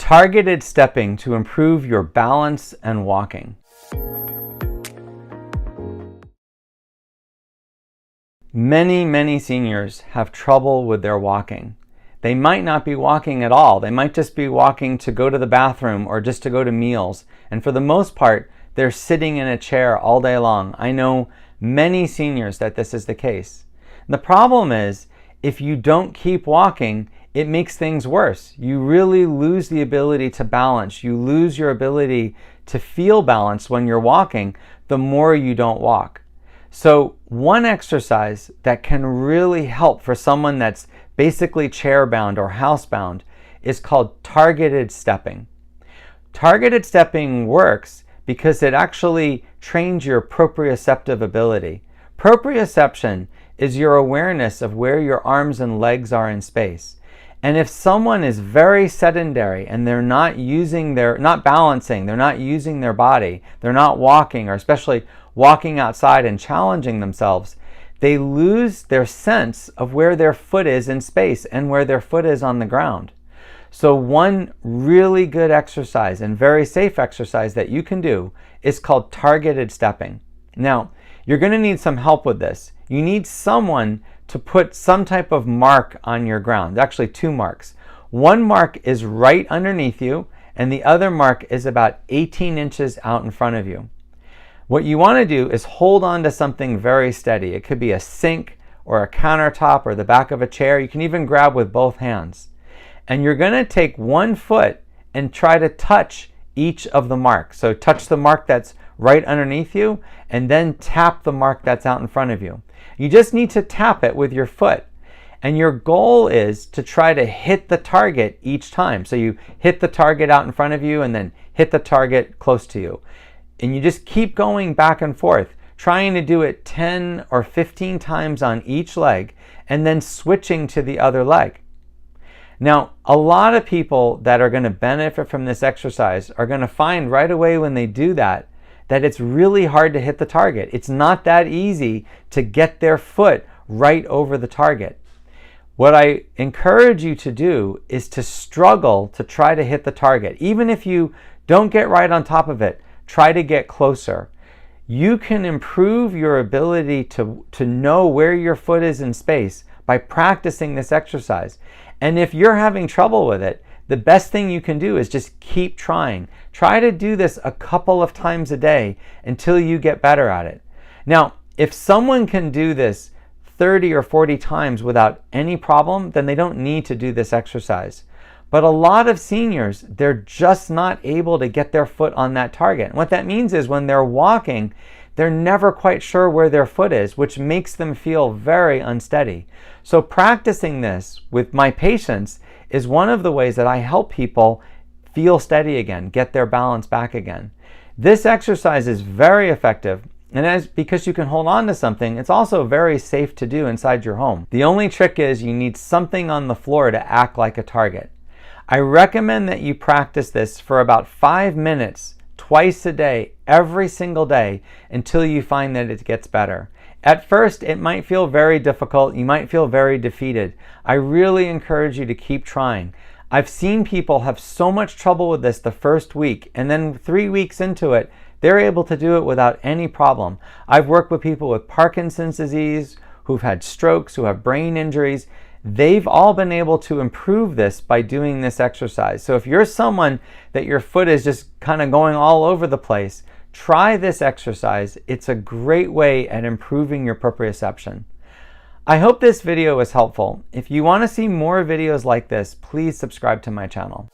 Targeted stepping to improve your balance and walking. Many seniors have trouble with their walking. They might not be walking at all. They might just be walking to go to the bathroom or just to go to meals. And for the most part, they're sitting in a chair all day long. I know many seniors that this is the case. The problem is, if you don't keep walking, it makes things worse. You really lose the ability to balance. You lose your ability to feel balanced when you're walking the more you don't walk. So one exercise that can really help for someone that's basically chair-bound or housebound is called targeted stepping. Targeted stepping works because it actually trains your proprioceptive ability. Proprioception is your awareness of where your arms and legs are in space. And if someone is very sedentary and they're not balancing, they're not using their body, they're not walking, or especially walking outside and challenging themselves, they lose their sense of where their foot is in space and where their foot is on the ground. So one really good exercise and very safe exercise that you can do is called targeted stepping. Now, you're going to need some help with this. You need someone to put some type of mark on your ground. Actually, two marks. One mark is right underneath you, and the other mark is about 18 inches out in front of you. What you want to do is hold on to something very steady. It could be a sink or a countertop or the back of a chair. You can even grab with both hands. And you're going to take one foot and try to touch each of the marks. So touch the mark that's right underneath you, and then tap the mark that's out in front of you. You just need to tap it with your foot. And your goal is to try to hit the target each time. So you hit the target out in front of you and then hit the target close to you. And you just keep going back and forth, trying to do it 10 or 15 times on each leg and then switching to the other leg. Now, a lot of people that are going to benefit from this exercise are going to find right away when they do that it's really hard to hit the target. It's not that easy to get their foot right over the target. What I encourage you to do is to struggle to try to hit the target. Even if you don't get right on top of it, try to get closer. You can improve your ability to know where your foot is in space by practicing this exercise. And if you're having trouble with it, the best thing you can do is just keep trying. Try to do this a couple of times a day until you get better at it. Now, if someone can do this 30 or 40 times without any problem, then they don't need to do this exercise. But a lot of seniors, they're just not able to get their foot on that target. And what that means is when they're walking, they're never quite sure where their foot is, which makes them feel very unsteady. So practicing this with my patients is one of the ways that I help people feel steady again, get their balance back again. This exercise is very effective, and because you can hold on to something, it's also very safe to do inside your home. The only trick is you need something on the floor to act like a target. I recommend that you practice this for about 5 minutes twice a day, every single day, until you find that it gets better. At first, it might feel very difficult. You might feel very defeated. I really encourage you to keep trying. I've seen people have so much trouble with this the first week, and then 3 weeks into it, they're able to do it without any problem. I've worked with people with Parkinson's disease, who've had strokes, who have brain injuries. They've all been able to improve this by doing this exercise. So if you're someone that your foot is just kind of going all over the place, try this exercise. It's a great way at improving your proprioception. I hope this video was helpful. If you want to see more videos like this, please subscribe to my channel.